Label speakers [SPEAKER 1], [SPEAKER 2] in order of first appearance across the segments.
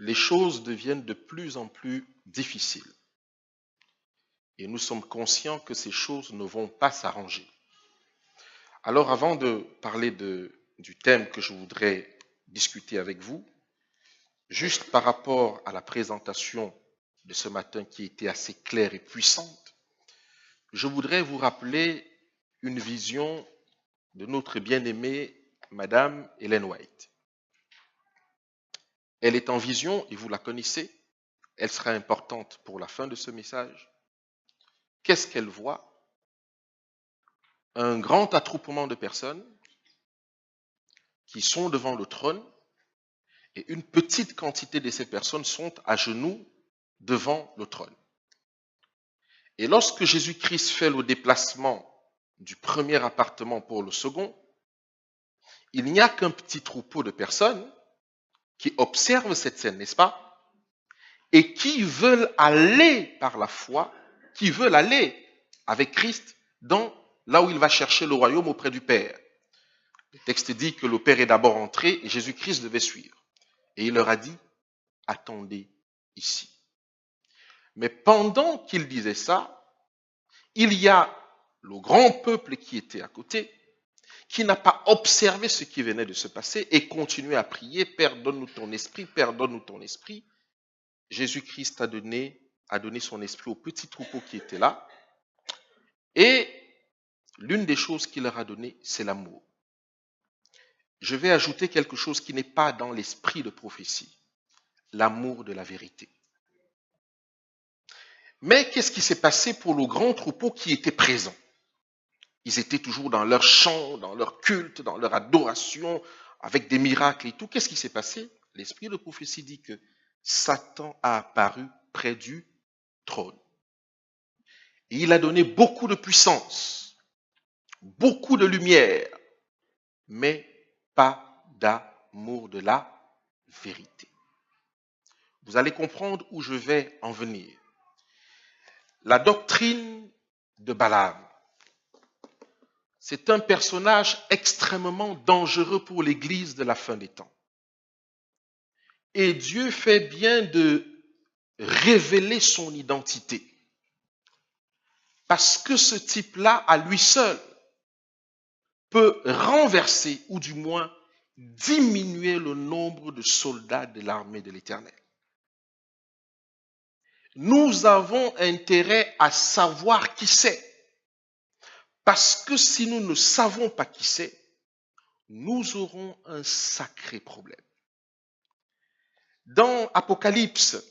[SPEAKER 1] les choses deviennent de plus en plus difficiles. Et nous sommes conscients que ces choses ne vont pas s'arranger. Alors avant de parler du thème que je voudrais discuter avec vous, juste par rapport à la présentation de ce matin qui était assez claire et puissante, je voudrais vous rappeler une vision de notre bien-aimée Madame Ellen White. Elle est en vision et vous la connaissez. Elle sera importante pour la fin de ce message. Qu'est-ce qu'elle voit? Un grand attroupement de personnes qui sont devant le trône et une petite quantité de ces personnes sont à genoux devant le trône. Et lorsque Jésus-Christ fait le déplacement du premier appartement pour le second, il n'y a qu'un petit troupeau de personnes qui observent cette scène, n'est-ce pas? Et qui veulent aller par la foi, qui veulent aller avec Christ dans là où il va chercher le royaume auprès du Père. Le texte dit que le Père est d'abord entré et Jésus-Christ devait suivre. Et il leur a dit, attendez ici. Mais pendant qu'il disait ça, il y a le grand peuple qui était à côté, qui n'a pas observé ce qui venait de se passer et continuait à prier, Père, donne-nous ton esprit, Père, donne-nous ton esprit. Jésus-Christ a donné son esprit au petit troupeau qui était là. Et l'une des choses qu'il leur a donné, c'est l'amour. Je vais ajouter quelque chose qui n'est pas dans l'esprit de prophétie, l'amour de la vérité. Mais qu'est-ce qui s'est passé pour le grand troupeau qui était présent? Ils étaient toujours dans leur chant, dans leur culte, dans leur adoration, avec des miracles et tout. Qu'est-ce qui s'est passé? L'esprit de prophétie dit que Satan a apparu près du trône. Et il a donné beaucoup de puissance, beaucoup de lumière, mais pas d'amour de la vérité. Vous allez comprendre où je vais en venir. La doctrine de Balaam, c'est un personnage extrêmement dangereux pour l'Église de la fin des temps. Et Dieu fait bien de révéler son identité. Parce que ce type-là, à lui seul, peut renverser ou du moins diminuer le nombre de soldats de l'armée de l'Éternel. Nous avons intérêt à savoir qui c'est. Parce que si nous ne savons pas qui c'est, nous aurons un sacré problème. Dans Apocalypse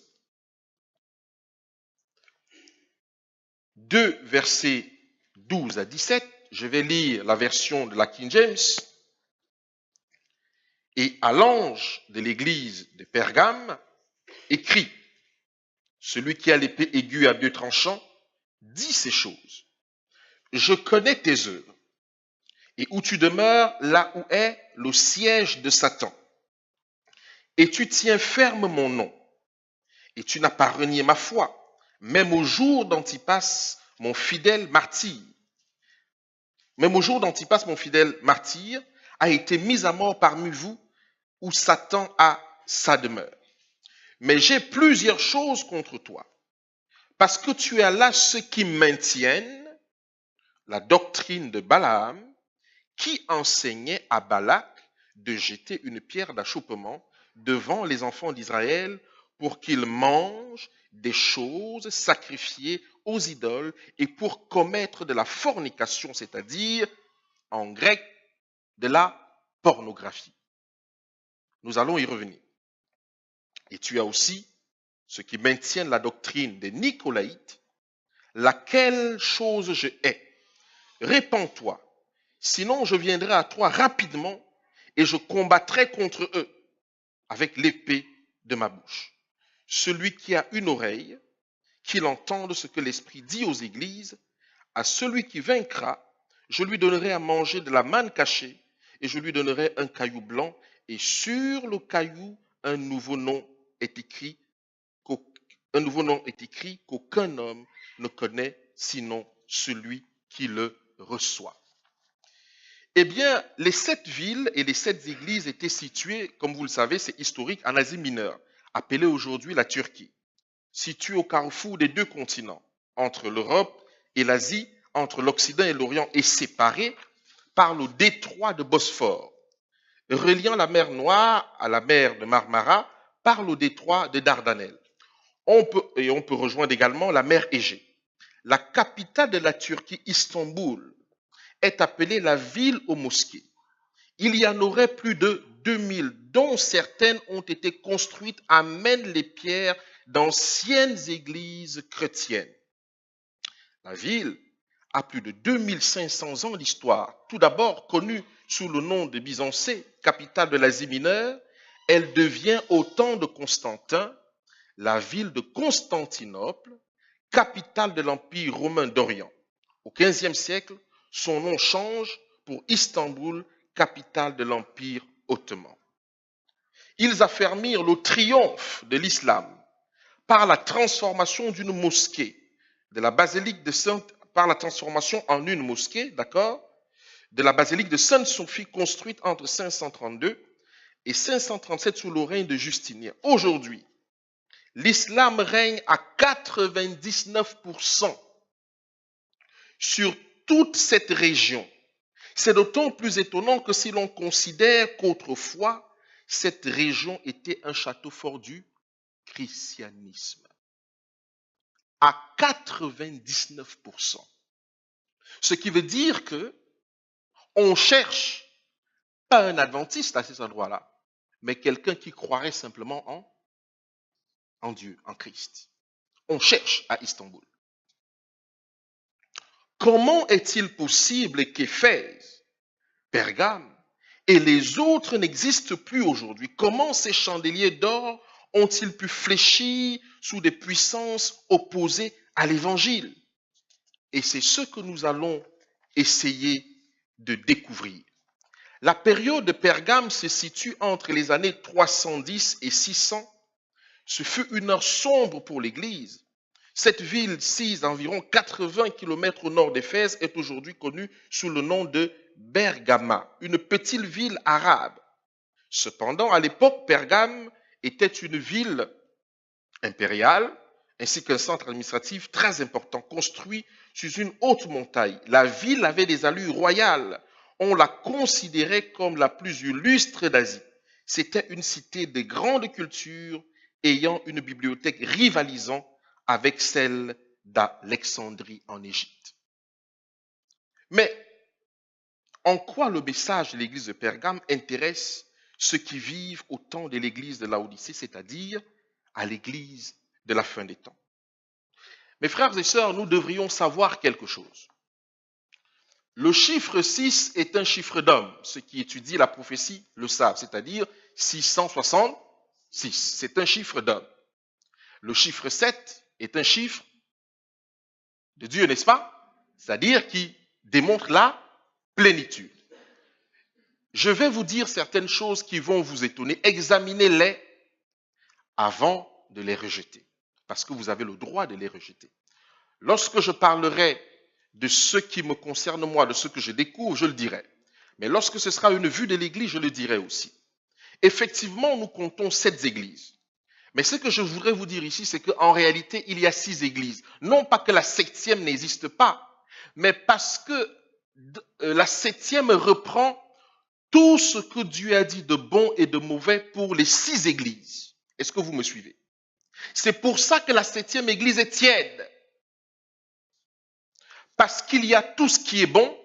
[SPEAKER 1] 2, versets 12 à 17, je vais lire la version de la King James. Et à l'ange de l'église de Pergame, écrit, celui qui a l'épée aiguë à deux tranchants, dit ces choses. Je connais tes œuvres, et où tu demeures, là où est le siège de Satan. Et tu tiens ferme mon nom, et tu n'as pas renié ma foi, même au jour d'Antipas, mon fidèle martyr. Même au jour d'Antipas, mon fidèle martyr, a été mis à mort parmi vous, où Satan a sa demeure. Mais j'ai plusieurs choses contre toi, parce que tu as là ceux qui maintiennent la doctrine de Balaam, qui enseignait à Balak de jeter une pierre d'achoppement devant les enfants d'Israël pour qu'ils mangent des choses sacrifiées aux idoles et pour commettre de la fornication, c'est-à-dire, en grec, de la pornographie. Nous allons y revenir. Et tu as aussi ceux qui maintiennent la doctrine des Nicolaïtes, laquelle chose je hais. Répands-toi, sinon je viendrai à toi rapidement et je combattrai contre eux avec l'épée de ma bouche. Celui qui a une oreille, qu'il entende ce que l'Esprit dit aux églises, à celui qui vaincra, je lui donnerai à manger de la manne cachée et je lui donnerai un caillou blanc et sur le caillou un nouveau nom est écrit qu'aucun homme ne connaît sinon celui qui le reçoit. Eh bien, les 7 villes et les 7 églises étaient situées, comme vous le savez, c'est historique, en Asie mineure, appelée aujourd'hui la Turquie, située au carrefour des deux continents, entre l'Europe et l'Asie, entre l'Occident et l'Orient, est séparée par le détroit de Bosphore, reliant la mer Noire à la mer de Marmara par le détroit de Dardanelles. On peut rejoindre également la mer Égée. La capitale de la Turquie, Istanbul, est appelée la ville aux mosquées. Il y en aurait plus de 2000, dont certaines ont été construites à même les pierres d'anciennes églises chrétiennes. La ville a plus de 2500 ans d'histoire. Tout d'abord connue sous le nom de Byzancée, capitale de l'Asie mineure, elle devient au temps de Constantin la ville de Constantinople, capitale de l'Empire romain d'Orient. Au XVe siècle, son nom change pour Istanbul, capitale de l'Empire ottoman. Ils affermirent le triomphe de l'islam par la transformation d'une mosquée, de la basilique de Sainte, par la transformation en une mosquée, d'accord, de la basilique de Sainte-Sophie construite entre 532 et 537 sous le règne de Justinien. Aujourd'hui, l'islam règne à 99% sur toute cette région. C'est d'autant plus étonnant que si l'on considère qu'autrefois, cette région était un château fort du christianisme. À 99%. Ce qui veut dire que on cherche pas un adventiste à cet endroit-là, mais quelqu'un qui croirait simplement en Dieu, en Christ. On cherche à Istanbul. Comment est-il possible qu'Éphèse, Pergame et les autres n'existent plus aujourd'hui? Comment ces chandeliers d'or ont-ils pu fléchir sous des puissances opposées à l'Évangile? Et c'est ce que nous allons essayer de découvrir. La période de Pergame se situe entre les années 310 et 600. Ce fut une heure sombre pour l'Église. Cette ville, sise d'environ 80 km au nord d'Éphèse, est aujourd'hui connue sous le nom de Bergama, une petite ville arabe. Cependant, à l'époque, Pergame était une ville impériale ainsi qu'un centre administratif très important, construit sur une haute montagne. La ville avait des allures royales. On la considérait comme la plus illustre d'Asie. C'était une cité de grande culture ayant une bibliothèque rivalisant avec celle d'Alexandrie en Égypte. Mais en quoi le message de l'église de Pergame intéresse ceux qui vivent au temps de l'église de Laodicée, c'est-à-dire à l'église de la fin des temps? Mes frères et sœurs, nous devrions savoir quelque chose. Le chiffre 6 est un chiffre d'homme. Ceux qui étudient la prophétie le savent, c'est-à-dire 666. C'est un chiffre d'homme. Le chiffre 7 est un chiffre de Dieu, n'est-ce pas? C'est-à-dire qui démontre la plénitude. Je vais vous dire certaines choses qui vont vous étonner. Examinez-les avant de les rejeter, parce que vous avez le droit de les rejeter. Lorsque je parlerai de ce qui me concerne moi, de ce que je découvre, je le dirai. Mais lorsque ce sera une vue de l'Église, je le dirai aussi. Effectivement, nous comptons 7 églises. Mais ce que je voudrais vous dire ici, c'est qu'en réalité, il y a 6 églises. Non pas que la 7e n'existe pas, mais parce que la 7e reprend tout ce que Dieu a dit de bon et de mauvais pour les 6 églises. Est-ce que vous me suivez? C'est pour ça que la 7e église est tiède. Parce qu'il y a tout ce qui est bon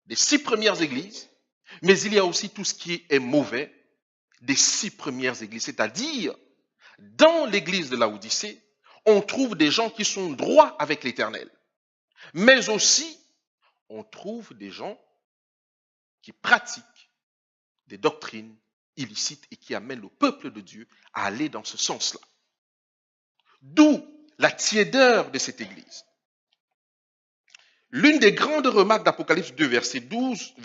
[SPEAKER 1] des 6 premières églises, mais il y a aussi tout ce qui est mauvais des 6 premières églises. C'est-à-dire, dans l'église de Laodicée, on trouve des gens qui sont droits avec l'Éternel. Mais aussi, on trouve des gens qui pratiquent des doctrines illicites et qui amènent le peuple de Dieu à aller dans ce sens-là. D'où la tiédeur de cette église. L'une des grandes remarques d'Apocalypse 2, verset 12,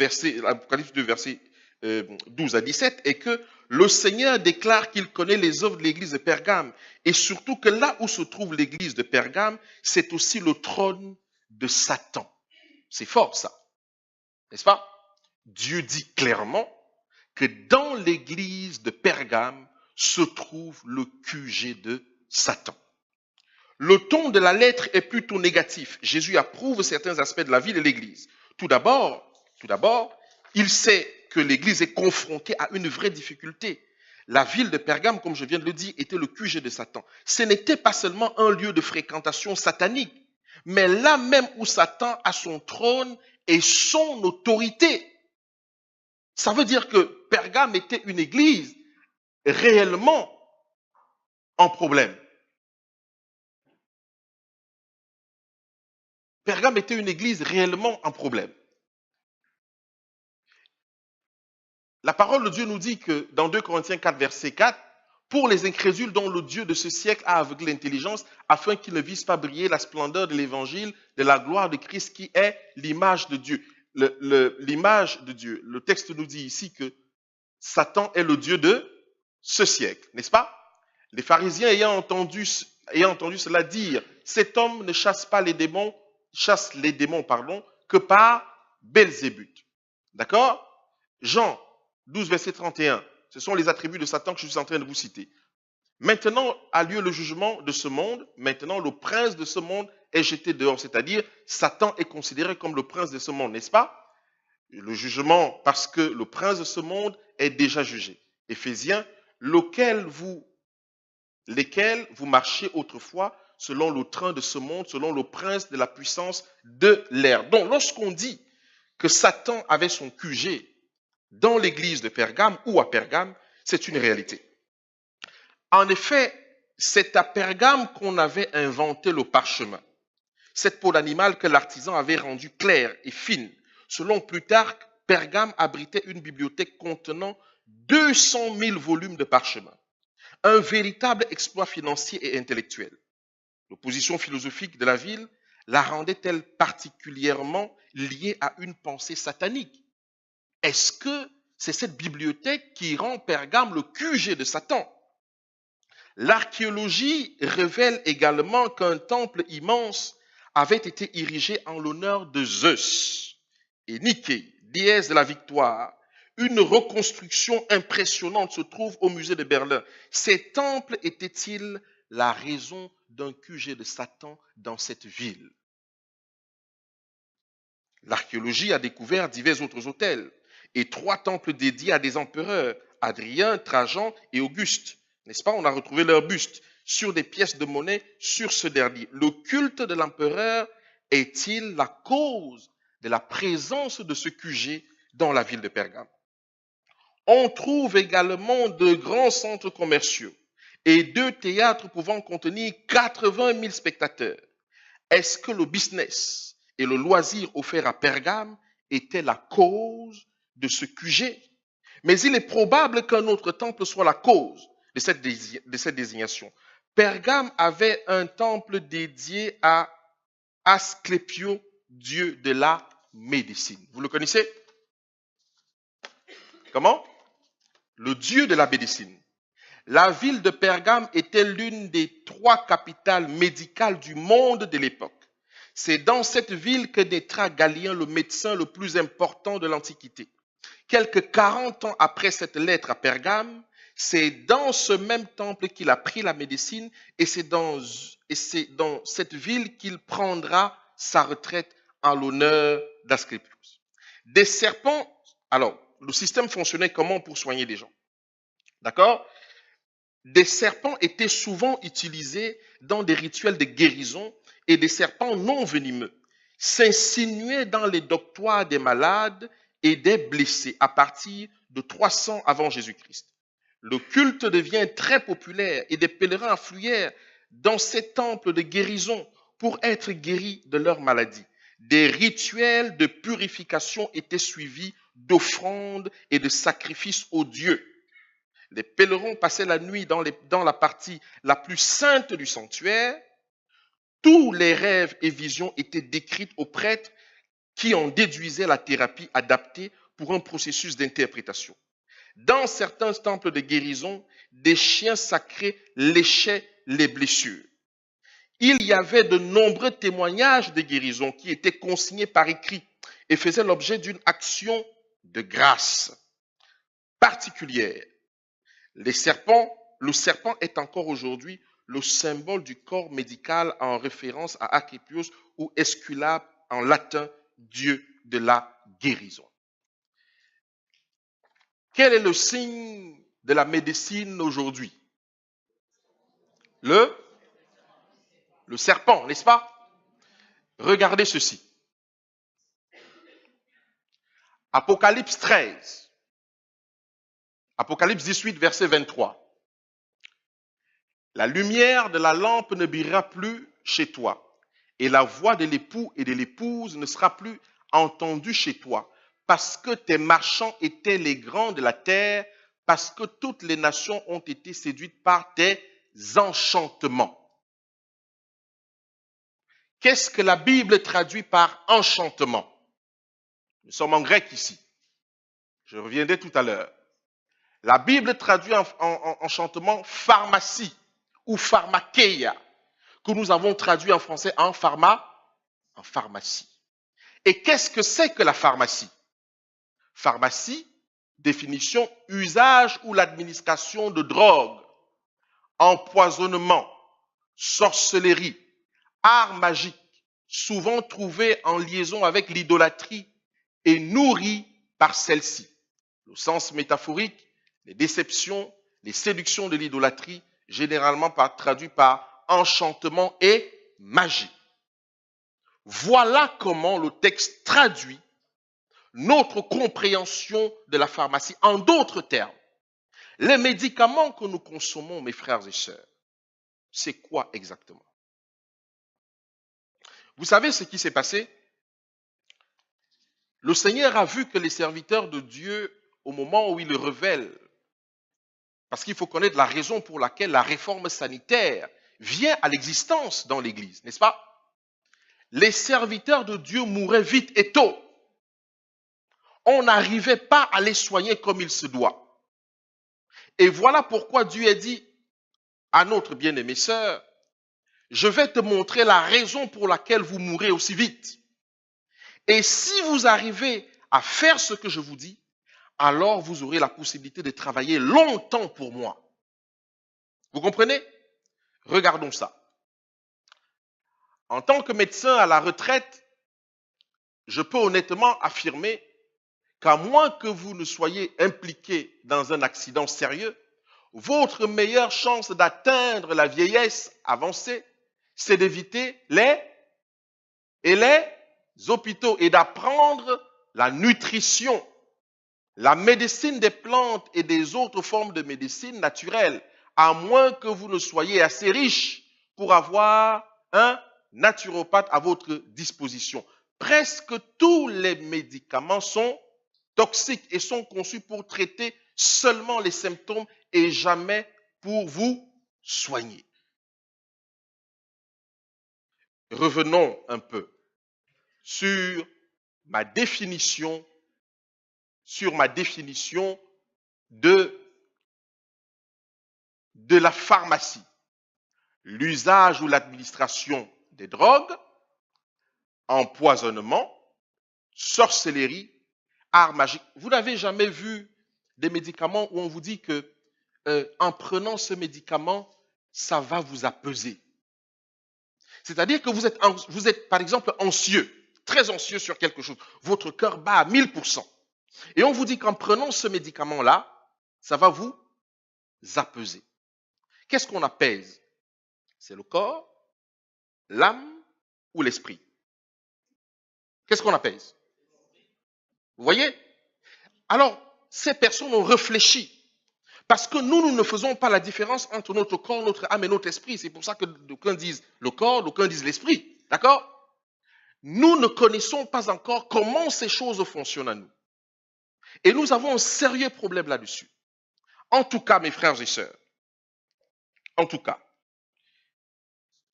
[SPEAKER 1] Apocalypse 2, verset 12 à 17, est que le Seigneur déclare qu'il connaît les œuvres de l'église de Pergame et surtout que là où se trouve l'église de Pergame, c'est aussi le trône de Satan. C'est fort ça, n'est-ce pas? Dieu dit clairement que dans l'église de Pergame se trouve le QG de Satan. Le ton de la lettre est plutôt négatif. Jésus approuve certains aspects de la vie de l'Église. Tout d'abord, il sait que l'Église est confrontée à une vraie difficulté. La ville de Pergame, comme je viens de le dire, était le QG de Satan. Ce n'était pas seulement un lieu de fréquentation satanique, mais là même où Satan a son trône et son autorité. Ça veut dire que Pergame était une église réellement en problème. Pergame était une église réellement en problème. La parole de Dieu nous dit que dans 2 Corinthiens 4, verset 4, pour les incrédules dont le Dieu de ce siècle a aveuglé l'intelligence, afin qu'ils ne vissent pas briller la splendeur de l'évangile, de la gloire de Christ qui est l'image de Dieu. L'image de Dieu. Le texte nous dit ici que Satan est le Dieu de ce siècle, n'est-ce pas? Les pharisiens ayant entendu cela dire, cet homme ne chasse les démons que par Belzébuth. D'accord? Jean 12, verset 31. Ce sont les attributs de Satan que je suis en train de vous citer. Maintenant a lieu le jugement de ce monde. Maintenant, le prince de ce monde est jeté dehors. C'est-à-dire, Satan est considéré comme le prince de ce monde, n'est-ce pas? Le jugement, parce que le prince de ce monde est déjà jugé. Éphésiens, lesquels vous marchiez autrefois selon le train de ce monde, selon le prince de la puissance de l'air. Donc, lorsqu'on dit que Satan avait son QG dans l'église de Pergame ou à Pergame, c'est une réalité. En effet, c'est à Pergame qu'on avait inventé le parchemin, cette peau d'animal que l'artisan avait rendue claire et fine. Selon Plutarque, Pergame abritait une bibliothèque contenant 200 000 volumes de parchemin. Un véritable exploit financier et intellectuel. L'opposition philosophique de la ville la rendait-elle particulièrement liée à une pensée satanique? Est-ce que c'est cette bibliothèque qui rend Pergame le QG de Satan? L'archéologie révèle également qu'un temple immense avait été érigé en l'honneur de Zeus et Nike, déesse de la victoire. Une reconstruction impressionnante se trouve au musée de Berlin. Ces temples étaient-ils la raison d'un QG de Satan dans cette ville? L'archéologie a découvert divers autres autels et 3 temples dédiés à des empereurs, Adrien, Trajan et Auguste. N'est-ce pas? On a retrouvé leurs bustes sur des pièces de monnaie sur ce dernier. Le culte de l'empereur est-il la cause de la présence de ce QG dans la ville de Pergame? On trouve également de grands centres commerciaux et 2 théâtres pouvant contenir 80 000 spectateurs. Est-ce que le business et le loisir offert à Pergame étaient la cause de ce QG? Mais il est probable qu'un autre temple soit la cause de cette désignation. Pergame avait un temple dédié à Asclépio, dieu de la médecine. Vous le connaissez? Comment? Le dieu de la médecine. La ville de Pergame était l'une des 3 capitales médicales du monde de l'époque. C'est dans cette ville que naîtra Galien, le médecin le plus important de l'Antiquité. Quelques 40 ans après cette lettre à Pergame, c'est dans ce même temple qu'il a pris la médecine et c'est dans cette ville qu'il prendra sa retraite en l'honneur d'Asclépios. Des serpents, alors, le système fonctionnait comment pour soigner les gens? D'accord? Des serpents étaient souvent utilisés dans des rituels de guérison et des serpents non venimeux s'insinuaient dans les doctoires des malades et des blessés à partir de 300 avant Jésus-Christ. Le culte devient très populaire et des pèlerins affluèrent dans ces temples de guérison pour être guéris de leurs maladies. Des rituels de purification étaient suivis d'offrandes et de sacrifices aux dieux. Les pèlerins passaient la nuit dans la partie la plus sainte du sanctuaire. Tous les rêves et visions étaient décrits aux prêtres qui en déduisaient la thérapie adaptée pour un processus d'interprétation. Dans certains temples de guérison, des chiens sacrés léchaient les blessures. Il y avait de nombreux témoignages de guérison qui étaient consignés par écrit et faisaient l'objet d'une action de grâce particulière. Les serpents, le serpent est encore aujourd'hui le symbole du corps médical en référence à Asclépios ou Esculape en latin, dieu de la guérison. Quel est le signe de la médecine aujourd'hui? Le serpent, n'est-ce pas? Regardez ceci. Apocalypse 13. Apocalypse 18, verset 23. La lumière de la lampe ne brillera plus chez toi, et la voix de l'époux et de l'épouse ne sera plus entendue chez toi, parce que tes marchands étaient les grands de la terre, parce que toutes les nations ont été séduites par tes enchantements. Qu'est-ce que la Bible traduit par enchantement? Nous sommes en grec ici. Je reviendrai tout à l'heure. La Bible traduit en enchantement pharmacie ou pharmakeia, que nous avons traduit en français en pharmacie. Et qu'est-ce que c'est que la pharmacie? Pharmacie, définition, usage ou l'administration de drogue, empoisonnement, sorcellerie, art magique, souvent trouvé en liaison avec l'idolâtrie et nourri par celle-ci. Le sens métaphorique, les déceptions, les séductions de l'idolâtrie, généralement traduit par enchantement et magie. Voilà comment le texte traduit notre compréhension de la pharmacie. En d'autres termes, les médicaments que nous consommons, mes frères et sœurs, c'est quoi exactement? Vous savez ce qui s'est passé? Le Seigneur a vu que les serviteurs de Dieu, au moment où il le révèle, parce qu'il faut connaître la raison pour laquelle la réforme sanitaire vient à l'existence dans l'Église, n'est-ce pas? Les serviteurs de Dieu mouraient vite et tôt. On n'arrivait pas à les soigner comme il se doit. Et voilà pourquoi Dieu a dit à notre bien-aimée sœur, je vais te montrer la raison pour laquelle vous mourrez aussi vite. Et si vous arrivez à faire ce que je vous dis, alors vous aurez la possibilité de travailler longtemps pour moi. Vous comprenez? Regardons ça. En tant que médecin à la retraite, je peux honnêtement affirmer qu'à moins que vous ne soyez impliqué dans un accident sérieux, votre meilleure chance d'atteindre la vieillesse avancée, c'est d'éviter les hôpitaux et d'apprendre la nutrition, la médecine des plantes et des autres formes de médecine naturelle, à moins que vous ne soyez assez riche pour avoir un naturopathe à votre disposition. Presque tous les médicaments sont toxiques et sont conçus pour traiter seulement les symptômes et jamais pour vous soigner. Revenons un peu sur ma définition de la pharmacie. L'usage ou l'administration des drogues, empoisonnement, sorcellerie, art magique. Vous n'avez jamais vu des médicaments où on vous dit que en prenant ce médicament, ça va vous apaiser. C'est-à-dire que vous êtes par exemple anxieux, très anxieux sur quelque chose. Votre cœur bat à 1000%. Et on vous dit qu'en prenant ce médicament-là, ça va vous apaiser. Qu'est-ce qu'on apaise? C'est le corps, l'âme ou l'esprit? Qu'est-ce qu'on apaise? Vous voyez? Alors, ces personnes ont réfléchi. Parce que nous ne faisons pas la différence entre notre corps, notre âme et notre esprit. C'est pour ça que d'aucuns disent le corps, d'aucuns disent l'esprit. D'accord? Nous ne connaissons pas encore comment ces choses fonctionnent à nous. Et nous avons un sérieux problème là-dessus. En tout cas, mes frères et sœurs, en tout cas,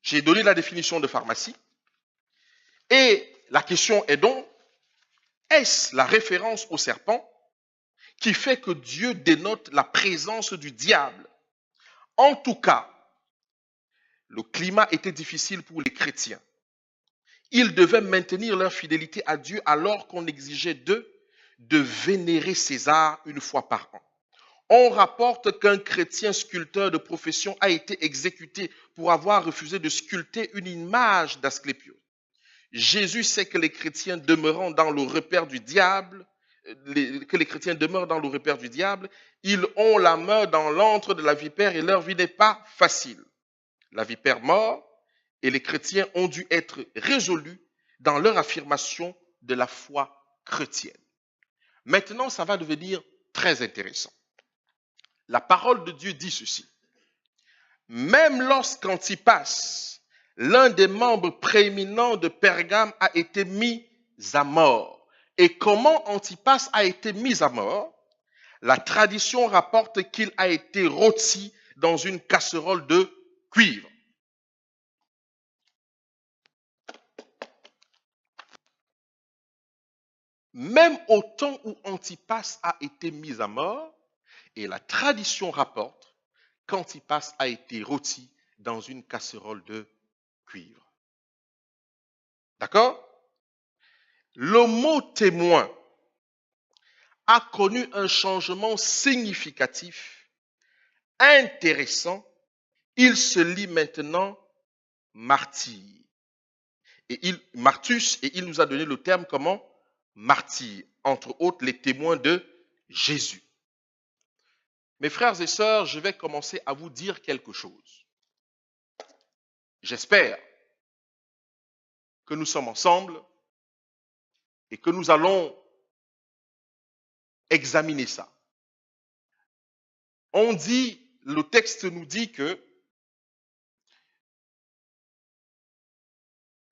[SPEAKER 1] j'ai donné la définition de pharmacie. Et la question est donc, est-ce la référence au serpent qui fait que Dieu dénote la présence du diable? En tout cas, le climat était difficile pour les chrétiens. Ils devaient maintenir leur fidélité à Dieu alors qu'on exigeait d'eux de vénérer César une fois par an. On rapporte qu'un chrétien sculpteur de profession a été exécuté pour avoir refusé de sculpter une image d'Asclépios. Jésus sait que les chrétiens demeurant dans le repère du diable, ils ont la main dans l'antre de la vipère et leur vie n'est pas facile. La vipère mord et les chrétiens ont dû être résolus dans leur affirmation de la foi chrétienne. Maintenant, ça va devenir très intéressant. La parole de Dieu dit ceci. Même lorsqu'Antipas, l'un des membres prééminents de Pergame, a été mis à mort. Et comment Antipas a été mis à mort? La tradition rapporte qu'il a été rôti dans une casserole de cuivre. Même au temps où Antipas a été mis à mort, et la tradition rapporte qu'Antipas a été rôti dans une casserole de cuivre. D'accord? Le mot témoin a connu un changement significatif, intéressant. Il se lit maintenant martyr. Martus, et il nous a donné le terme comment? Martyr. Entre autres, les témoins de Jésus. Mes frères et sœurs, je vais commencer à vous dire quelque chose. J'espère que nous sommes ensemble et que nous allons examiner ça. Le texte nous dit que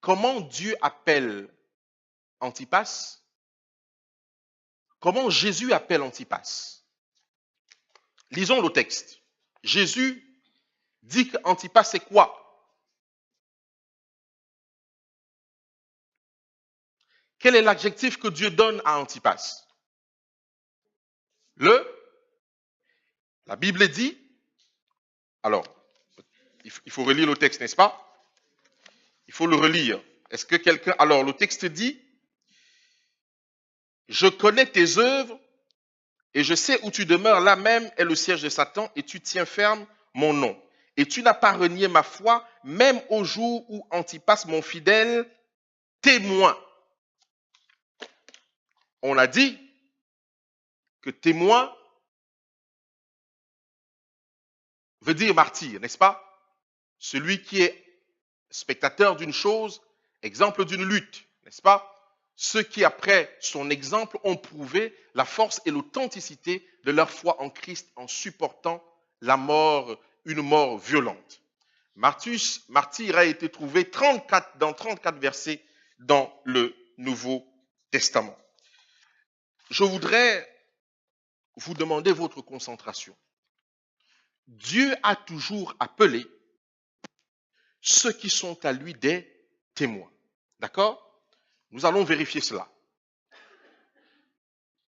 [SPEAKER 1] comment Dieu appelle Antipas? Comment Jésus appelle Antipas? Lisons le texte. Jésus dit qu'Antipas c'est quoi? Quel est l'adjectif que Dieu donne à Antipas? La Bible dit, alors, il faut relire le texte, n'est-ce pas? Il faut le relire. Est-ce que quelqu'un... Alors, le texte dit, je connais tes œuvres et je sais où tu demeures, là même est le siège de Satan et tu tiens ferme mon nom. Et tu n'as pas renié ma foi, même au jour où Antipas, mon fidèle, témoin. On a dit que témoin veut dire martyr, n'est-ce pas? Celui qui est spectateur d'une chose, exemple d'une lutte, n'est-ce pas? Ceux qui, après son exemple, ont prouvé la force et l'authenticité de leur foi en Christ en supportant la mort, une mort violente. Martyr a été trouvé dans 34 versets dans le Nouveau Testament. Je voudrais vous demander votre concentration. Dieu a toujours appelé ceux qui sont à lui des témoins. D'accord? Nous allons vérifier cela.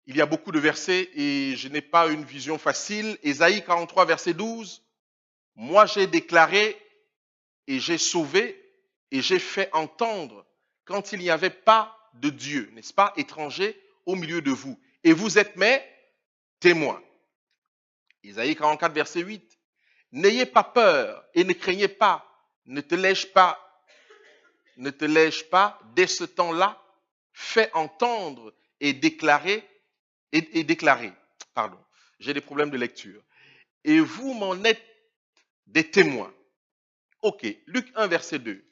[SPEAKER 1] Il y a beaucoup de versets et je n'ai pas une vision facile. Ésaïe 43, verset 12. Moi, j'ai déclaré et j'ai sauvé et j'ai fait entendre quand il n'y avait pas de Dieu, n'est-ce pas, étranger au milieu de vous. Et vous êtes mes témoins. Ésaïe 44, verset 8. N'ayez pas peur et ne craignez pas. Ne te l'ai-je pas, dès ce temps-là, fait entendre et déclarer, pardon, j'ai des problèmes de lecture. Et vous m'en êtes des témoins. Ok, Luc 1, verset 2.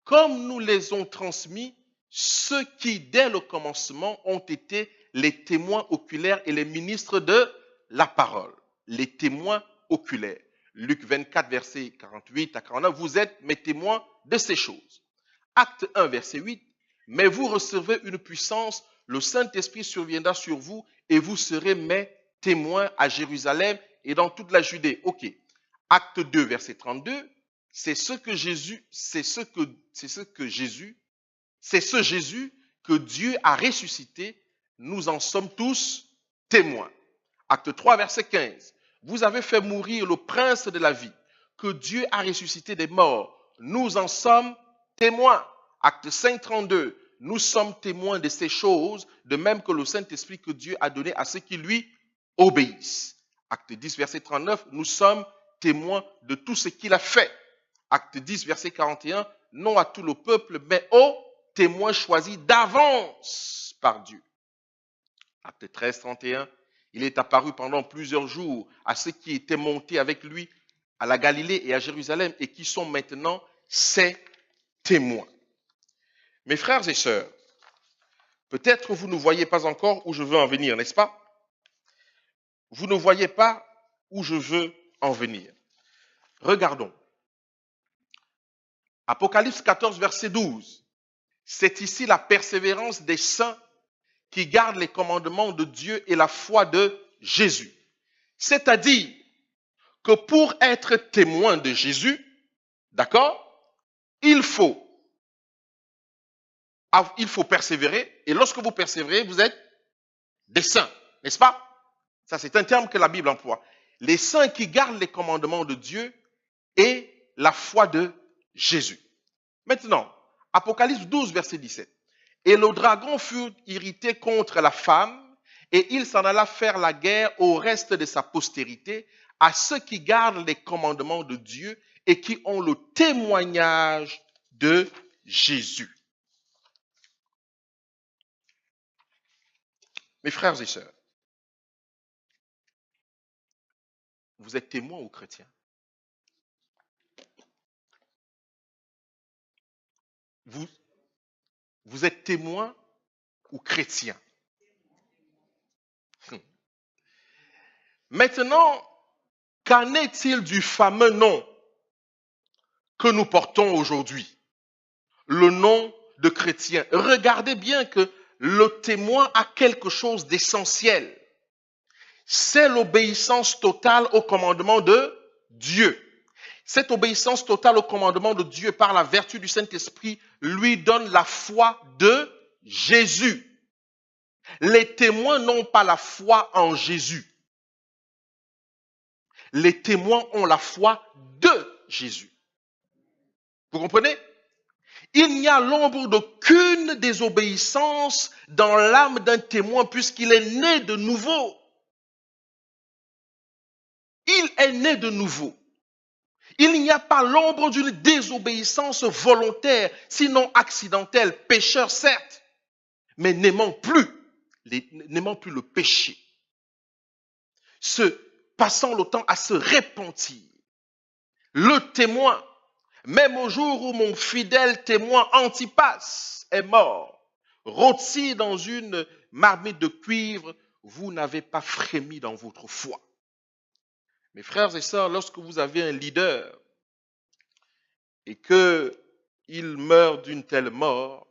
[SPEAKER 1] Comme nous les ont transmis, ceux qui, dès le commencement, ont été les témoins oculaires et les ministres de la parole. Les témoins oculaires. Luc 24, verset 48 à 49, vous êtes mes témoins de ces choses. Acte 1, verset 8, mais vous recevez une puissance, le Saint-Esprit surviendra sur vous et vous serez mes témoins à Jérusalem et dans toute la Judée. Ok. Acte 2, verset 32, c'est ce Jésus que Dieu a ressuscité, nous en sommes tous témoins. Acte 3, verset 15. Vous avez fait mourir le prince de la vie, que Dieu a ressuscité des morts. Nous en sommes témoins. Acte 5, 32. Nous sommes témoins de ces choses, de même que le Saint-Esprit que Dieu a donné à ceux qui lui obéissent. Acte 10, verset 39, nous sommes témoins de tout ce qu'il a fait. Acte 10, verset 41, non à tout le peuple, mais aux témoins choisis d'avance par Dieu. Acte 13, 31, il est apparu pendant plusieurs jours à ceux qui étaient montés avec lui à la Galilée et à Jérusalem et qui sont maintenant ses témoins. Mes frères et sœurs, peut-être vous ne voyez pas encore où je veux en venir, n'est-ce pas? Vous ne voyez pas où je veux en venir. Regardons. Apocalypse 14, verset 12. C'est ici la persévérance des saints qui gardent les commandements de Dieu et la foi de Jésus. C'est-à-dire que pour être témoin de Jésus, d'accord, il faut persévérer. Et lorsque vous persévérez, vous êtes des saints, n'est-ce pas? Ça, c'est un terme que la Bible emploie. Les saints qui gardent les commandements de Dieu et la foi de Jésus. Maintenant, Apocalypse 12, verset 17. Et le dragon fut irrité contre la femme, et il s'en alla faire la guerre au reste de sa postérité, à ceux qui gardent les commandements de Dieu et qui ont le témoignage de Jésus. Mes frères et sœurs, vous êtes témoins ou chrétiens? Vous êtes témoins ou chrétiens? Maintenant, qu'en est-il du fameux nom que nous portons aujourd'hui? Le nom de chrétien. Regardez bien que le témoin a quelque chose d'essentiel. C'est l'obéissance totale au commandement de Dieu. Cette obéissance totale au commandement de Dieu par la vertu du Saint-Esprit lui donne la foi de Jésus. Les témoins n'ont pas la foi en Jésus. Les témoins ont la foi de Jésus. Vous comprenez? Il n'y a l'ombre d'aucune désobéissance dans l'âme d'un témoin puisqu'il est né de nouveau. Il est né de nouveau. Il n'y a pas l'ombre d'une désobéissance volontaire, sinon accidentelle, pécheur certes, mais n'aimant plus le péché. Passant le temps à se repentir. Le témoin, même au jour où mon fidèle témoin Antipas est mort, rôti dans une marmite de cuivre, vous n'avez pas frémi dans votre foi. Mes frères et sœurs, lorsque vous avez un leader et qu'il meurt d'une telle mort,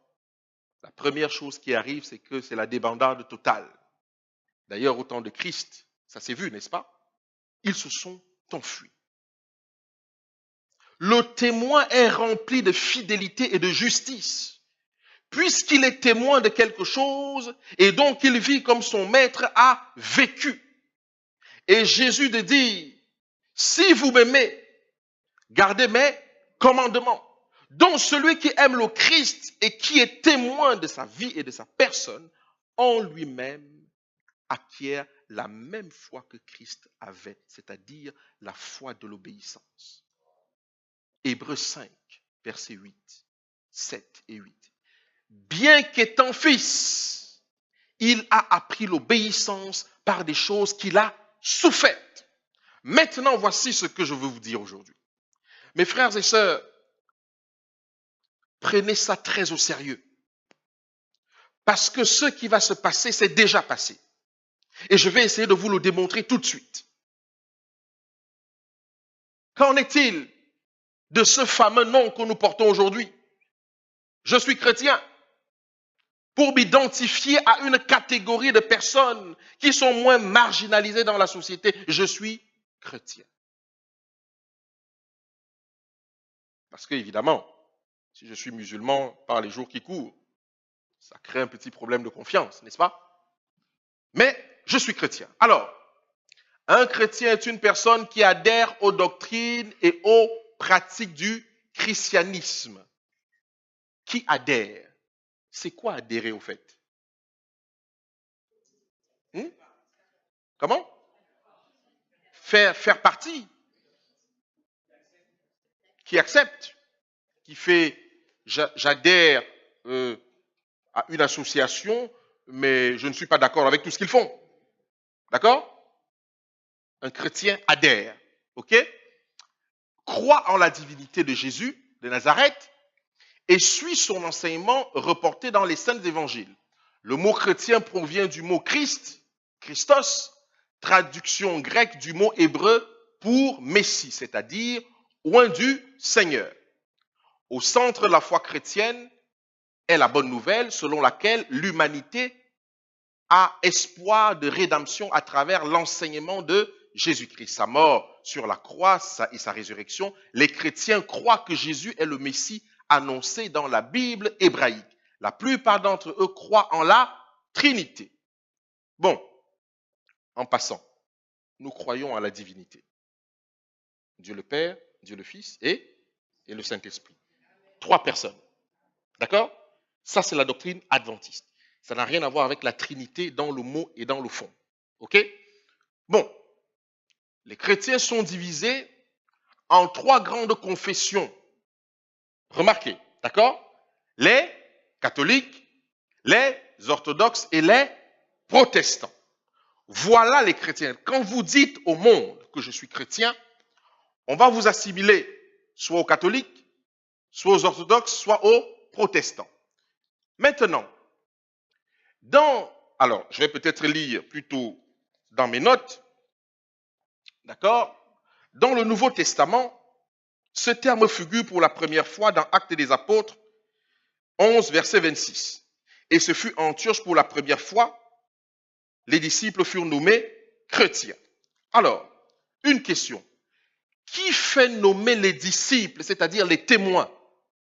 [SPEAKER 1] la première chose qui arrive, c'est que c'est la débandade totale. D'ailleurs, au temps de Christ, ça s'est vu, n'est-ce pas? Ils se sont enfuis. Le témoin est rempli de fidélité et de justice, puisqu'il est témoin de quelque chose et donc il vit comme son maître a vécu. Et Jésus de dire, si vous m'aimez, gardez mes commandements. Donc celui qui aime le Christ et qui est témoin de sa vie et de sa personne, en lui-même acquiert la même foi que Christ avait, c'est-à-dire la foi de l'obéissance. Hébreux 5, versets 8, 7 et 8. Bien qu'étant fils, il a appris l'obéissance par des choses qu'il a souffert. Maintenant, voici ce que je veux vous dire aujourd'hui. Mes frères et sœurs, prenez ça très au sérieux. Parce que ce qui va se passer, c'est déjà passé. Et je vais essayer de vous le démontrer tout de suite. Qu'en est-il de ce fameux nom que nous portons aujourd'hui? Je suis chrétien. Pour m'identifier à une catégorie de personnes qui sont moins marginalisées dans la société, je suis chrétien. Parce qu'évidemment, si je suis musulman par les jours qui courent, ça crée un petit problème de confiance, n'est-ce pas? Mais je suis chrétien. Alors, un chrétien est une personne qui adhère aux doctrines et aux pratiques du christianisme. Qui adhère? C'est quoi adhérer au fait? Comment? faire partie, qui accepte, qui fait, j'adhère à une association, mais je ne suis pas d'accord avec tout ce qu'ils font. D'accord? Un chrétien adhère, ok? Croit en la divinité de Jésus de Nazareth et suit son enseignement reporté dans les saints évangiles. Le mot chrétien provient du mot Christ, Christos, traduction grecque du mot hébreu pour Messie, c'est-à-dire oint du Seigneur. Au centre de la foi chrétienne est la bonne nouvelle selon laquelle l'humanité a espoir de rédemption à travers l'enseignement de Jésus-Christ. Sa mort sur la croix et sa résurrection, les chrétiens croient que Jésus est le Messie annoncé dans la Bible hébraïque. La plupart d'entre eux croient en la Trinité. Bon, en passant, nous croyons à la divinité. Dieu le Père, Dieu le Fils et le Saint-Esprit. 3 personnes. D'accord? Ça, c'est la doctrine adventiste. Ça n'a rien à voir avec la Trinité dans le mot et dans le fond. OK? Bon, les chrétiens sont divisés en 3 grandes confessions. Remarquez, d'accord? Les catholiques, les orthodoxes et les protestants. Voilà les chrétiens. Quand vous dites au monde que je suis chrétien, on va vous assimiler soit aux catholiques, soit aux orthodoxes, soit aux protestants. Maintenant, alors, je vais peut-être lire plutôt dans mes notes, d'accord? Dans le Nouveau Testament, ce terme figure pour la première fois dans Actes des Apôtres 11, verset 26. Et ce fut en Antioche pour la première fois, les disciples furent nommés chrétiens. Alors, une question. Qui fait nommer les disciples, c'est-à-dire les témoins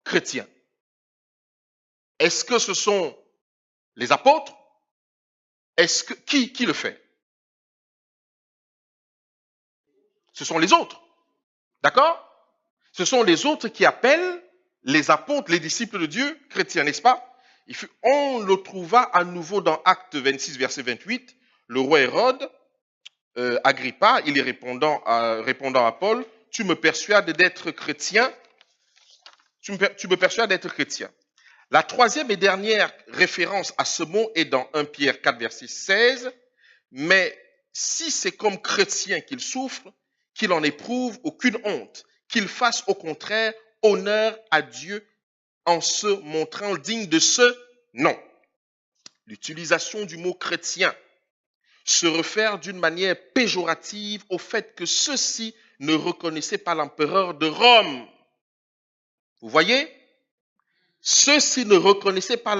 [SPEAKER 1] chrétiens? Est-ce que ce sont les apôtres? Qui le fait? Ce sont les autres. D'accord? Ce sont les autres qui appellent les apôtres, les disciples de Dieu, chrétiens, n'est-ce pas? On le trouva à nouveau dans Actes 26, verset 28. Le roi Hérode, Agrippa, il est répondant à Paul, tu me persuades d'être chrétien. Tu me persuades d'être chrétien. La troisième et dernière référence à ce mot est dans 1 Pierre 4, verset 16. Mais si c'est comme chrétien qu'il souffre, qu'il en éprouve aucune honte, qu'il fasse au contraire honneur à Dieu en se montrant digne de ce nom. L'utilisation du mot chrétien se réfère d'une manière péjorative au fait que ceux-ci ne reconnaissaient pas l'empereur de Rome. Vous voyez? Ceux-ci ne reconnaissaient pas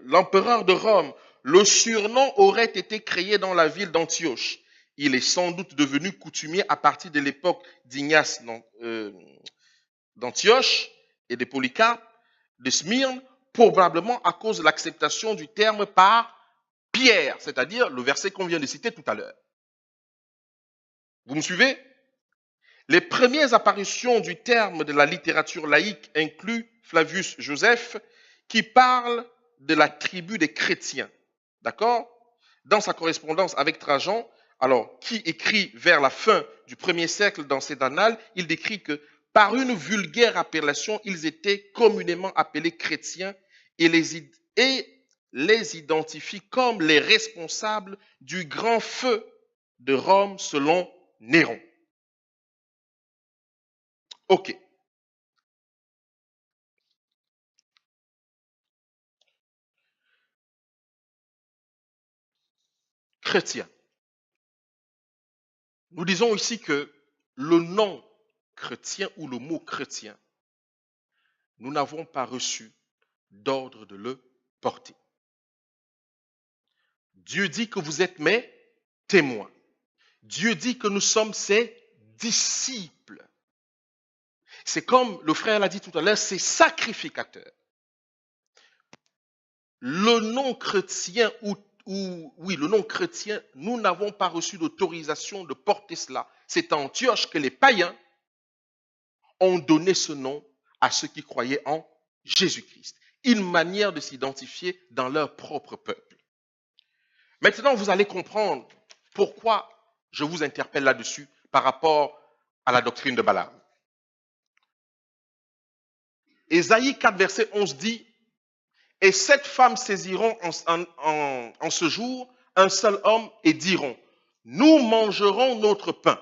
[SPEAKER 1] l'empereur de Rome. Le surnom aurait été créé dans la ville d'Antioche. Il est sans doute devenu coutumier à partir de l'époque d'Ignace d'Antioche et de Polycarpe, de Smyrne, probablement à cause de l'acceptation du terme par Pierre, c'est-à-dire le verset qu'on vient de citer tout à l'heure. Vous me suivez? Les premières apparitions du terme de la littérature laïque incluent Flavius Joseph, qui parle de la tribu des chrétiens. D'accord? Dans sa correspondance avec Trajan, alors, qui écrit vers la fin du 1er siècle dans ses annales, il décrit que par une vulgaire appellation, ils étaient communément appelés chrétiens et les identifie comme les responsables du grand feu de Rome selon Néron. Ok. Chrétien. Nous disons ici que le nom chrétien ou le mot chrétien, nous n'avons pas reçu d'ordre de le porter. Dieu dit que vous êtes mes témoins. Dieu dit que nous sommes ses disciples. C'est comme le frère l'a dit tout à l'heure, c'est sacrificateur. Le nom chrétien le nom chrétien, nous n'avons pas reçu d'autorisation de porter cela. C'est en Antioche que les païens ont donné ce nom à ceux qui croyaient en Jésus-Christ. Une manière de s'identifier dans leur propre peuple. Maintenant, vous allez comprendre pourquoi Je vous interpelle là-dessus par rapport à la doctrine de Balaam. Ésaïe 4, verset 11 dit, « Et 7 femmes saisiront en ce jour un seul homme et diront, nous mangerons notre pain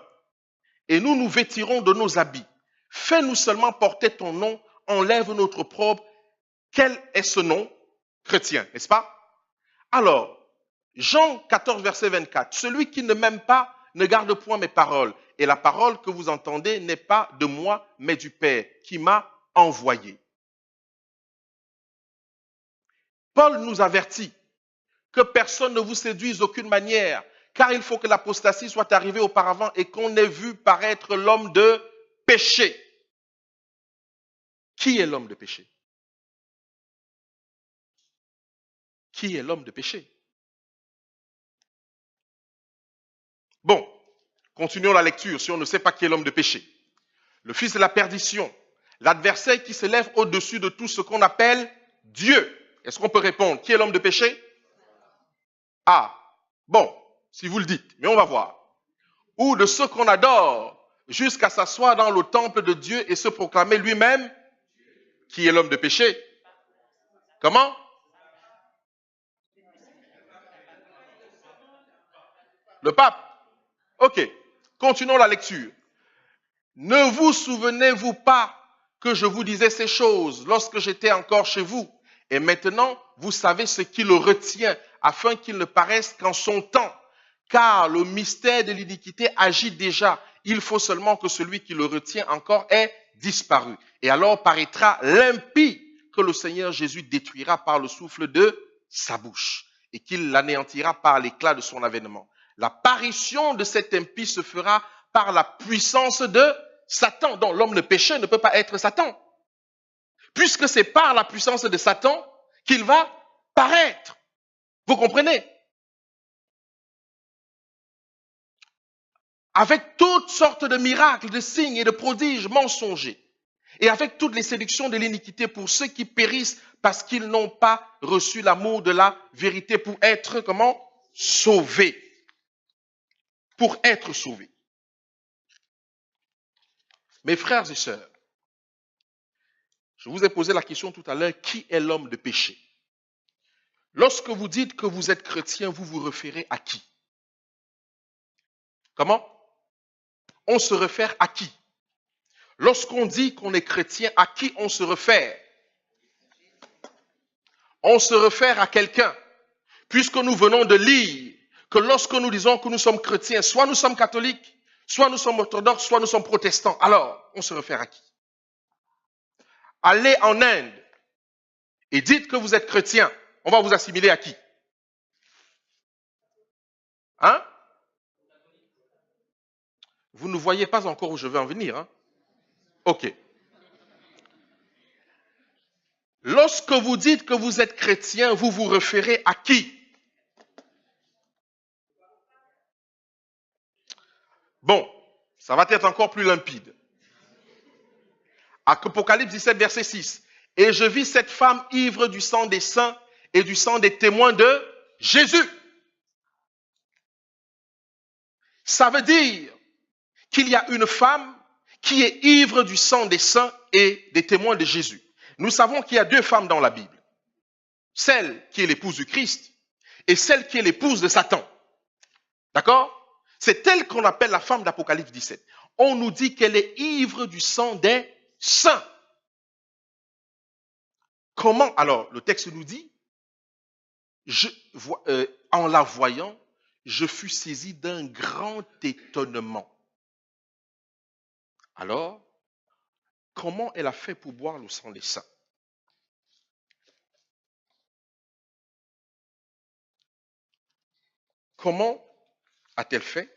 [SPEAKER 1] et nous nous vêtirons de nos habits. Fais-nous seulement porter ton nom, enlève notre opprobre. » Quel est ce nom? Chrétien, n'est-ce pas? Alors, Jean 14, verset 24, « Celui qui ne m'aime pas ne garde point mes paroles, et la parole que vous entendez n'est pas de moi, mais du Père qui m'a envoyé. » Paul nous avertit que personne ne vous séduise d'aucune manière, car il faut que l'apostasie soit arrivée auparavant et qu'on ait vu paraître l'homme de péché. Qui est l'homme de péché? Qui est l'homme de péché? Bon, continuons la lecture si on ne sait pas qui est l'homme de péché. Le fils de la perdition, l'adversaire qui se lève au-dessus de tout ce qu'on appelle Dieu. Est-ce qu'on peut répondre? Qui est l'homme de péché? Ah, bon, si vous le dites, mais on va voir. Ou de ceux qu'on adore, jusqu'à s'asseoir dans le temple de Dieu et se proclamer lui-même. Qui est l'homme de péché? Comment? Le pape. Ok, continuons la lecture. Ne vous souvenez-vous pas que je vous disais ces choses lorsque j'étais encore chez vous? Et maintenant, vous savez ce qui le retient, afin qu'il ne paraisse qu'en son temps. Car le mystère de l'iniquité agit déjà. Il faut seulement que celui qui le retient encore ait disparu. Et alors paraîtra l'impie que le Seigneur Jésus détruira par le souffle de sa bouche et qu'il l'anéantira par l'éclat de son avènement. L'apparition de cet impie se fera par la puissance de Satan. Donc l'homme de péché ne peut pas être Satan. Puisque c'est par la puissance de Satan qu'il va paraître. Vous comprenez? Avec toutes sortes de miracles, de signes et de prodiges mensongers. Et avec toutes les séductions de l'iniquité pour ceux qui périssent parce qu'ils n'ont pas reçu l'amour de la vérité pour être, comment? Sauvés. Pour être sauvés. Mes frères et sœurs, je vous ai posé la question tout à l'heure, qui est l'homme de péché? Lorsque vous dites que vous êtes chrétien, vous vous référez à qui? Comment? On se réfère à qui? Lorsqu'on dit qu'on est chrétien, à qui on se réfère? On se réfère à quelqu'un. Puisque nous venons de lire que lorsque nous disons que nous sommes chrétiens, soit nous sommes catholiques, soit nous sommes orthodoxes, soit nous sommes protestants. Alors, on se réfère à qui? Allez en Inde et dites que vous êtes chrétien. On va vous assimiler à qui? Hein? Vous ne voyez pas encore où je veux en venir. Hein? Ok. Lorsque vous dites que vous êtes chrétien, vous vous référez à qui? Bon, ça va être encore plus limpide. Apocalypse 17, verset 6. Et je vis cette femme ivre du sang des saints et du sang des témoins de Jésus. Ça veut dire qu'il y a une femme qui est ivre du sang des saints et des témoins de Jésus. Nous savons qu'il y a deux femmes dans la Bible. Celle qui est l'épouse du Christ et celle qui est l'épouse de Satan. D'accord? C'est elle qu'on appelle la femme d'Apocalypse 17. On nous dit qu'elle est ivre du sang des saints. Comment? Alors, le texte nous dit, en la voyant, je fus saisi d'un grand étonnement. Alors, comment elle a fait pour boire le sang des saints? Comment a-t-elle fait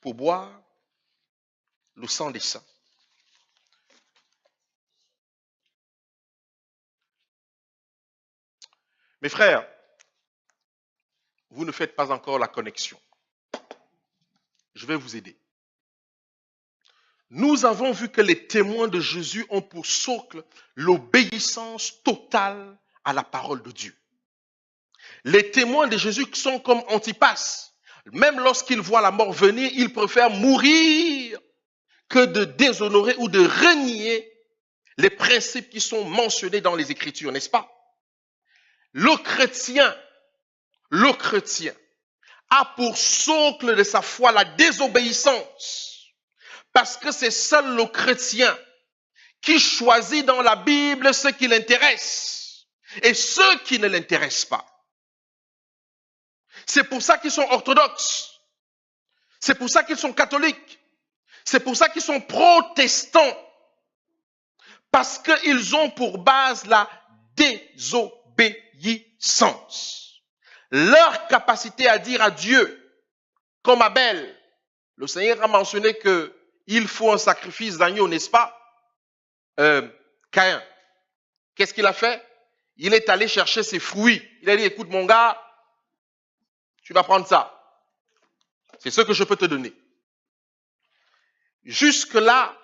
[SPEAKER 1] pour boire le sang des saints? Mes frères, vous ne faites pas encore la connexion. Je vais vous aider. Nous avons vu que les témoins de Jésus ont pour socle l'obéissance totale à la parole de Dieu. Les témoins de Jésus sont comme Antipas. Même lorsqu'ils voient la mort venir, ils préfèrent mourir que de déshonorer ou de renier les principes qui sont mentionnés dans les Écritures, n'est-ce pas? Le chrétien a pour socle de sa foi la désobéissance, parce que c'est seul le chrétien qui choisit dans la Bible ce qui l'intéresse et ce qui ne l'intéresse pas. C'est pour ça qu'ils sont orthodoxes, c'est pour ça qu'ils sont catholiques, c'est pour ça qu'ils sont protestants, parce qu'ils ont pour base la désobéissance. Leur capacité à dire à Dieu, comme Abel, le Seigneur a mentionné qu'il faut un sacrifice d'agneau, n'est-ce pas? Caïn, qu'est-ce qu'il a fait? Il est allé chercher ses fruits. Il a dit, écoute mon gars, tu vas prendre ça. C'est ce que je peux te donner. Jusque-là,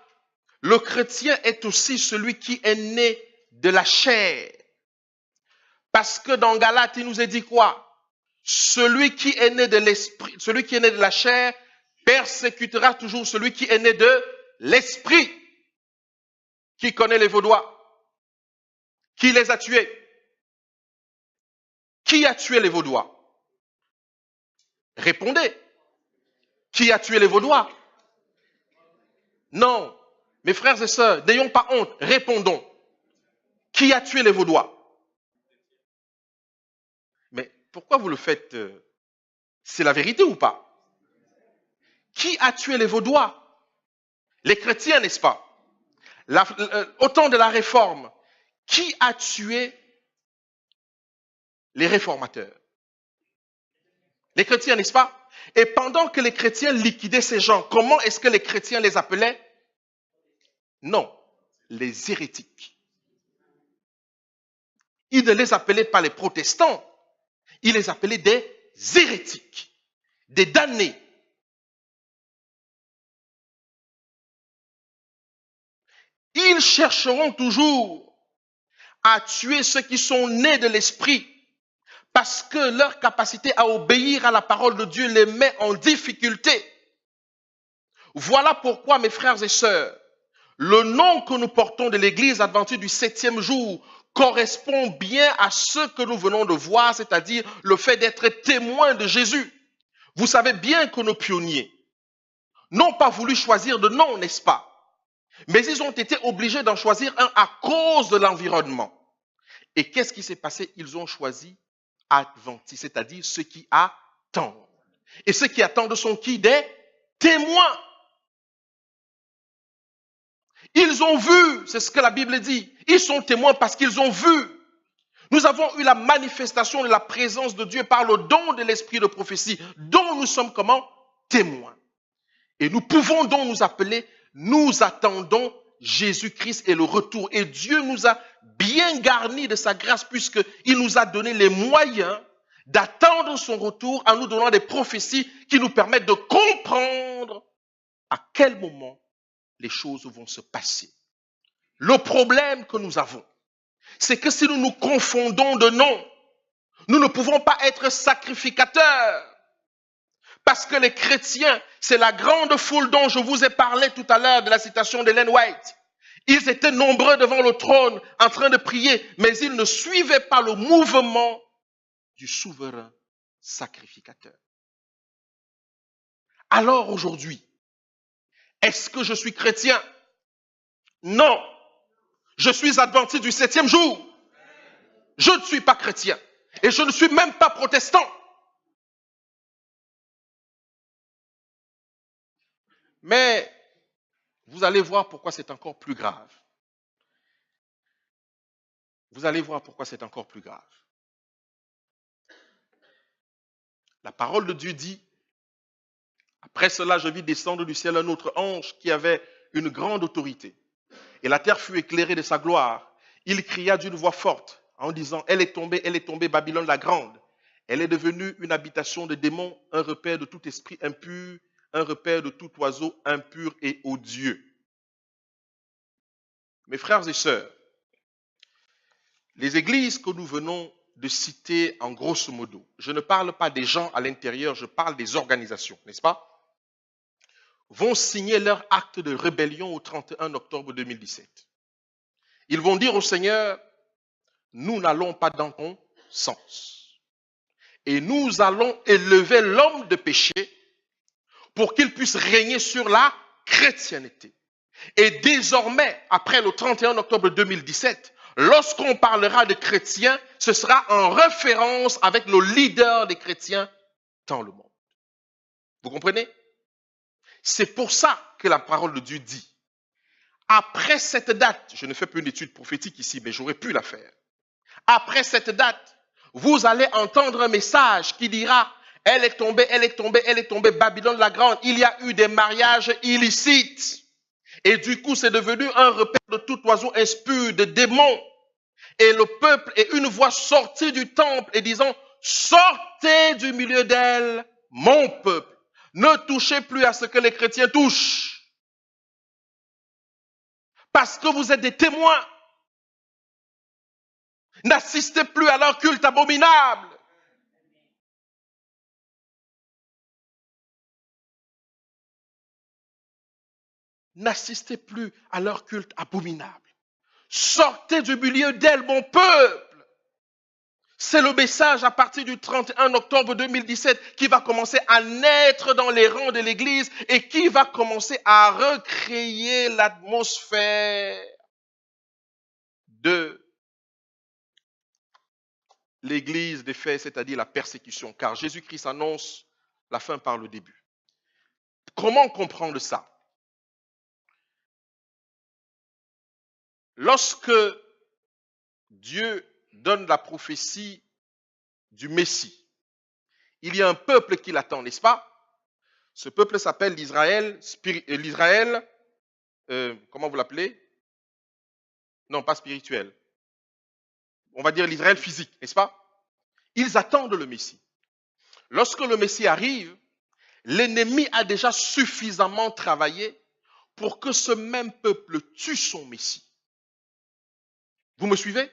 [SPEAKER 1] le chrétien est aussi celui qui est né de la chair. Parce que dans Galates, il nous est dit quoi? Celui qui est né de l'esprit, celui qui est né de la chair persécutera toujours celui qui est né de l'esprit. Qui connaît les Vaudois? Qui les a tués? Qui a tué les Vaudois? Répondez. Qui a tué les Vaudois? Non. Mes frères et sœurs, n'ayons pas honte, répondons. Qui a tué les Vaudois? Mais pourquoi vous le faites? C'est la vérité ou pas? Qui a tué les Vaudois? Les chrétiens, n'est-ce pas? Au temps de la Réforme, qui a tué les réformateurs? Les chrétiens, n'est-ce pas? Et pendant que les chrétiens liquidaient ces gens, comment est-ce que les chrétiens les appelaient? Non, les hérétiques. Ils ne les appelaient pas les protestants, ils les appelaient des hérétiques, des damnés. Ils chercheront toujours à tuer ceux qui sont nés de l'esprit, parce que leur capacité à obéir à la parole de Dieu les met en difficulté. Voilà pourquoi, mes frères et sœurs, le nom que nous portons de l'Église adventiste du 7e jour correspond bien à ce que nous venons de voir, c'est-à-dire le fait d'être témoin de Jésus. Vous savez bien que nos pionniers n'ont pas voulu choisir de nom, n'est-ce pas? Mais ils ont été obligés d'en choisir un à cause de l'environnement. Et qu'est-ce qui s'est passé? Ils ont choisi adventistes, c'est-à-dire ceux qui attendent. Et ceux qui attendent sont qui? Des témoins. Ils ont vu, c'est ce que la Bible dit. Ils sont témoins parce qu'ils ont vu. Nous avons eu la manifestation de la présence de Dieu par le don de l'esprit de prophétie, dont nous sommes comment? Témoins. Et nous pouvons donc nous appeler, nous attendons Jésus-Christ et le retour. Et Dieu nous a bien garnis de sa grâce puisqu'il nous a donné les moyens d'attendre son retour en nous donnant des prophéties qui nous permettent de comprendre à quel moment les choses vont se passer. Le problème que nous avons, c'est que si nous nous confondons de nom, nous ne pouvons pas être sacrificateurs. Parce que les chrétiens, c'est la grande foule dont je vous ai parlé tout à l'heure de la citation d'Ellen White. Ils étaient nombreux devant le trône en train de prier, mais ils ne suivaient pas le mouvement du souverain sacrificateur. Alors aujourd'hui, est-ce que je suis chrétien? Non. Je suis adventiste du 7e jour. Je ne suis pas chrétien. Et je ne suis même pas protestant. Mais vous allez voir pourquoi c'est encore plus grave. Vous allez voir pourquoi c'est encore plus grave. La parole de Dieu dit, après cela, je vis descendre du ciel un autre ange qui avait une grande autorité. Et la terre fut éclairée de sa gloire. Il cria d'une voix forte en disant, elle est tombée, Babylone la grande. Elle est devenue une habitation de démons, un repère de tout esprit impur, un repère de tout oiseau impur et odieux. Mes frères et sœurs, les églises que nous venons de citer en grosso modo. Je ne parle pas des gens à l'intérieur, je parle des organisations, n'est-ce pas? Vont signer leur acte de rébellion au 31 octobre 2017. Ils vont dire au Seigneur, nous n'allons pas dans ton sens. Et nous allons élever l'homme de péché pour qu'il puisse régner sur la chrétienté. Et désormais, après le 31 octobre 2017, lorsqu'on parlera de chrétiens, ce sera en référence avec le leader des chrétiens dans le monde. Vous comprenez? C'est pour ça que la parole de Dieu dit, après cette date, je ne fais pas une étude prophétique ici, mais j'aurais pu la faire. Après cette date, vous allez entendre un message qui dira, elle est tombée, elle est tombée, elle est tombée, Babylone la grande, il y a eu des mariages illicites. Et du coup, c'est devenu un repère de tout oiseau impur, de démons. Et le peuple, et une voix sortit du temple et disant, sortez du milieu d'elle, mon peuple. Ne touchez plus à ce que les chrétiens touchent. Parce que vous êtes des témoins. N'assistez plus à leur culte abominable. N'assistez plus à leur culte abominable. Sortez du milieu d'elle, mon peuple. C'est le message à partir du 31 octobre 2017 qui va commencer à naître dans les rangs de l'Église et qui va commencer à recréer l'atmosphère de l'Église des faits, c'est-à-dire la persécution. Car Jésus-Christ annonce la fin par le début. Comment comprendre ça? Lorsque Dieu donne la prophétie du Messie, il y a un peuple qui l'attend, n'est-ce pas? Ce peuple s'appelle l'Israël, comment vous l'appelez? Non, pas spirituel. On va dire l'Israël physique, n'est-ce pas? Ils attendent le Messie. Lorsque le Messie arrive, l'ennemi a déjà suffisamment travaillé pour que ce même peuple tue son Messie. Vous me suivez?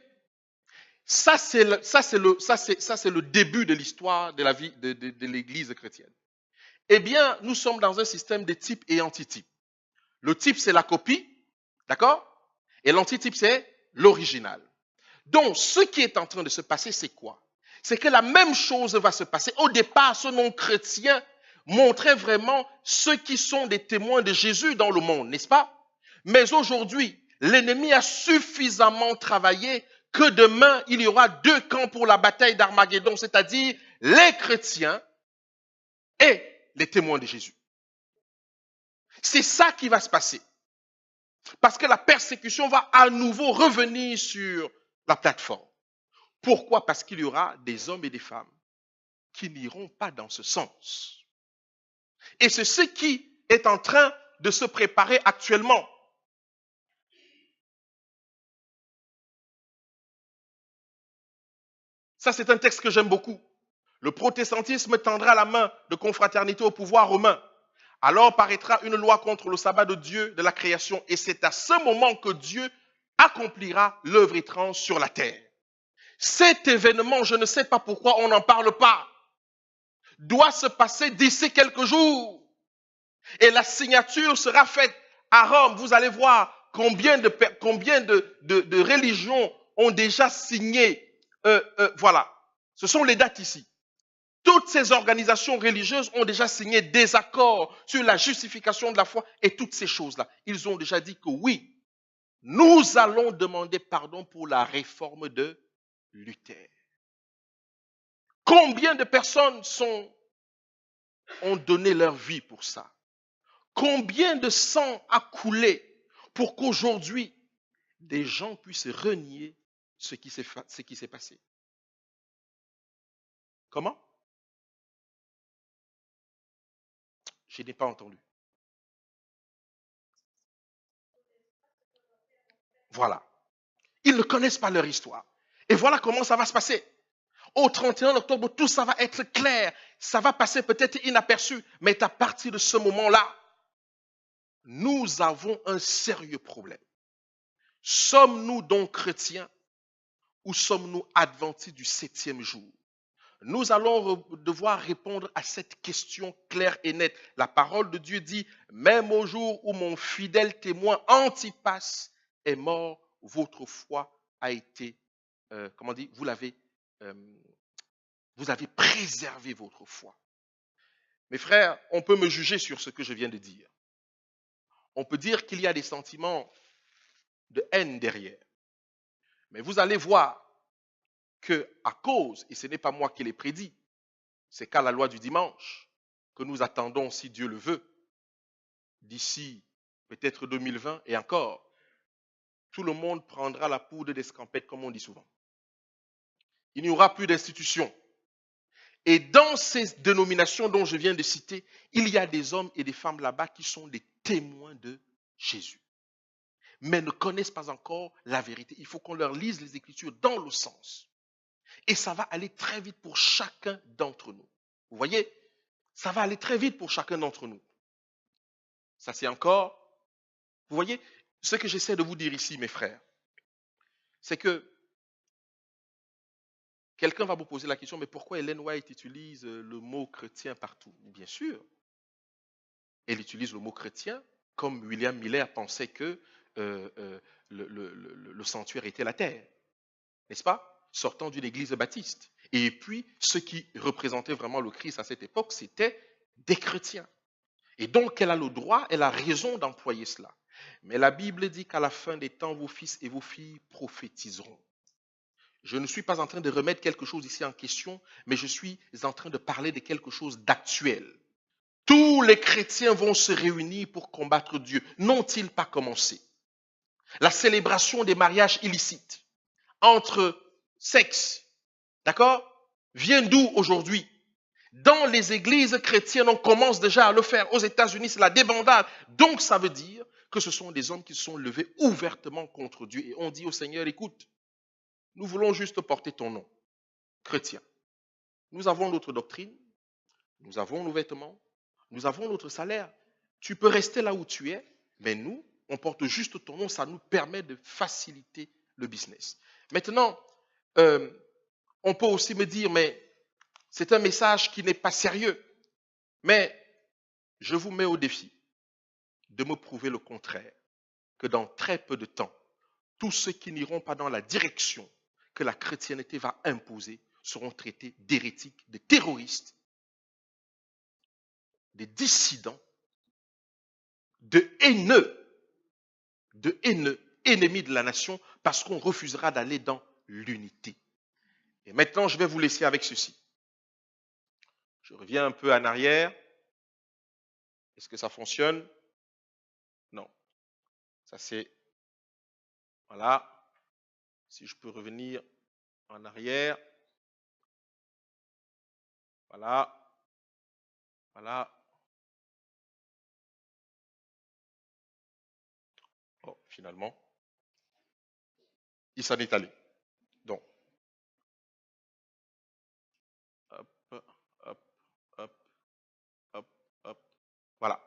[SPEAKER 1] Ça, c'est le début de l'histoire de la vie de l'Église chrétienne. Eh bien, nous sommes dans un système de type et antitype. Le type, c'est la copie, d'accord? Et l'antitype, c'est l'original. Donc, ce qui est en train de se passer, c'est quoi? C'est que la même chose va se passer. Au départ, ce non-chrétien montrait vraiment ceux qui sont des témoins de Jésus dans le monde, n'est-ce pas? Mais aujourd'hui, l'ennemi a suffisamment travaillé que demain, il y aura deux camps pour la bataille d'Armageddon, c'est-à-dire les chrétiens et les témoins de Jésus. C'est ça qui va se passer. Parce que la persécution va à nouveau revenir sur la plateforme. Pourquoi? Parce qu'il y aura des hommes et des femmes qui n'iront pas dans ce sens. Et c'est ce qui est en train de se préparer actuellement. Ça, c'est un texte que j'aime beaucoup. Le protestantisme tendra la main de confraternité au pouvoir romain. Alors paraîtra une loi contre le sabbat de Dieu de la création. Et c'est à ce moment que Dieu accomplira l'œuvre étrange sur la terre. Cet événement, je ne sais pas pourquoi on n'en parle pas, doit se passer d'ici quelques jours. Et la signature sera faite à Rome. Vous allez voir combien de religions ont déjà signé. Voilà, ce sont les dates ici. Toutes ces organisations religieuses ont déjà signé des accords sur la justification de la foi et toutes ces choses-là. Ils ont déjà dit que oui, nous allons demander pardon pour la réforme de Luther. Combien de personnes ont donné leur vie pour ça? Combien de sang a coulé pour qu'aujourd'hui, des gens puissent renier ce qui s'est passé? Comment? Je n'ai pas entendu. Voilà. Ils ne connaissent pas leur histoire. Et voilà comment ça va se passer. Au 31 octobre, tout ça va être clair. Ça va passer peut-être inaperçu. Mais à partir de ce moment-là, nous avons un sérieux problème. Sommes-nous donc chrétiens ou sommes-nous adventistes du 7e jour? Nous allons devoir répondre à cette question claire et nette. La parole de Dieu dit, même au jour où mon fidèle témoin Antipas est mort, votre foi a été, comment dire, vous avez préservé votre foi. Mes frères, on peut me juger sur ce que je viens de dire. On peut dire qu'il y a des sentiments de haine derrière. Mais vous allez voir que à cause, et ce n'est pas moi qui l'ai prédit, c'est qu'à la loi du dimanche, que nous attendons, si Dieu le veut, d'ici peut-être 2020 et encore, tout le monde prendra la poudre d'escampette, comme on dit souvent. Il n'y aura plus d'institutions. Et dans ces dénominations dont je viens de citer, il y a des hommes et des femmes là-bas qui sont des témoins de Jésus, mais ne connaissent pas encore la vérité. Il faut qu'on leur lise les Écritures dans le sens. Et ça va aller très vite pour chacun d'entre nous. Vous voyez, ça va aller très vite pour chacun d'entre nous. Ça, c'est encore... Vous voyez, ce que j'essaie de vous dire ici, mes frères, c'est que quelqu'un va vous poser la question, mais pourquoi Ellen White utilise le mot chrétien partout? Bien sûr, elle utilise le mot chrétien comme William Miller pensait que le sanctuaire était la terre, n'est-ce pas? Sortant d'une église baptiste. Et puis, ceux qui représentaient vraiment le Christ à cette époque, c'était des chrétiens. Et donc, elle a le droit, elle a raison d'employer cela. Mais la Bible dit qu'à la fin des temps, vos fils et vos filles prophétiseront. Je ne suis pas en train de remettre quelque chose ici en question, mais je suis en train de parler de quelque chose d'actuel. Tous les chrétiens vont se réunir pour combattre Dieu. N'ont-ils pas commencé? La célébration des mariages illicites entre sexes, d'accord, vient d'où aujourd'hui? Dans les églises chrétiennes, on commence déjà à le faire. Aux États-Unis, c'est la débandade. Donc, ça veut dire que ce sont des hommes qui se sont levés ouvertement contre Dieu. Et on dit au Seigneur, écoute, nous voulons juste porter ton nom, chrétien. Nous avons notre doctrine, nous avons nos vêtements, nous avons notre salaire. Tu peux rester là où tu es, mais nous, on porte juste ton nom. Ça nous permet de faciliter le business. Maintenant, on peut aussi me dire, mais c'est un message qui n'est pas sérieux. Mais je vous mets au défi de me prouver le contraire, que dans très peu de temps, tous ceux qui n'iront pas dans la direction que la chrétienté va imposer seront traités d'hérétiques, de terroristes, des dissidents, de haineux, ennemis de la nation, parce qu'on refusera d'aller dans l'unité. Et maintenant, je vais vous laisser avec ceci. Je reviens un peu en arrière. Est-ce que ça fonctionne? Non. Ça c'est... Voilà. Si je peux revenir en arrière. Voilà. Voilà. Oh, finalement, il s'en est allé. Donc, hop, hop, hop, hop, hop. Voilà.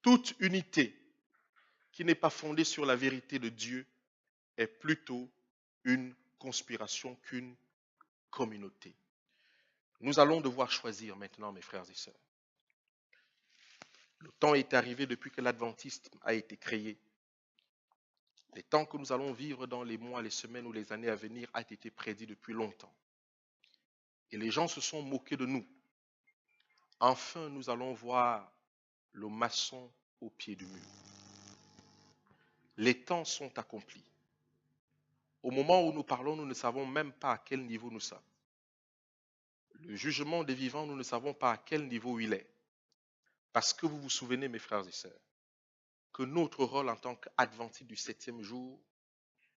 [SPEAKER 1] Toute unité qui n'est pas fondée sur la vérité de Dieu est plutôt une conspiration qu'une communauté. Nous allons devoir choisir maintenant, mes frères et sœurs. Le temps est arrivé depuis que l'adventisme a été créé. Les temps que nous allons vivre dans les mois, les semaines ou les années à venir a été prédit depuis longtemps. Et les gens se sont moqués de nous. Enfin, nous allons voir le maçon au pied du mur. Les temps sont accomplis. Au moment où nous parlons, nous ne savons même pas à quel niveau nous sommes. Le jugement des vivants, nous ne savons pas à quel niveau il est. Parce que vous vous souvenez, mes frères et sœurs, que notre rôle en tant qu'adventistes du 7e jour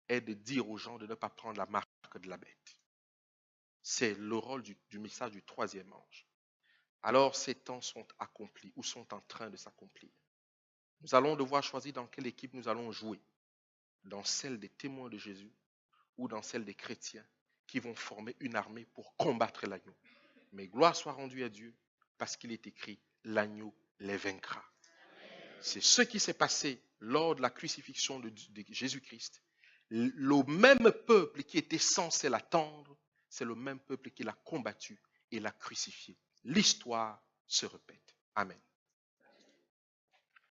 [SPEAKER 1] est de dire aux gens de ne pas prendre la marque de la bête. C'est le rôle du message du 3e ange. Alors ces temps sont accomplis ou sont en train de s'accomplir. Nous allons devoir choisir dans quelle équipe nous allons jouer. Dans celle des témoins de Jésus ou dans celle des chrétiens qui vont former une armée pour combattre l'agneau. Mais gloire soit rendue à Dieu parce qu'il est écrit, l'agneau les vaincra. C'est ce qui s'est passé lors de la crucifixion de Jésus-Christ. le même peuple qui était censé l'attendre, c'est le même peuple qui l'a combattu et l'a crucifié. L'histoire se répète. Amen.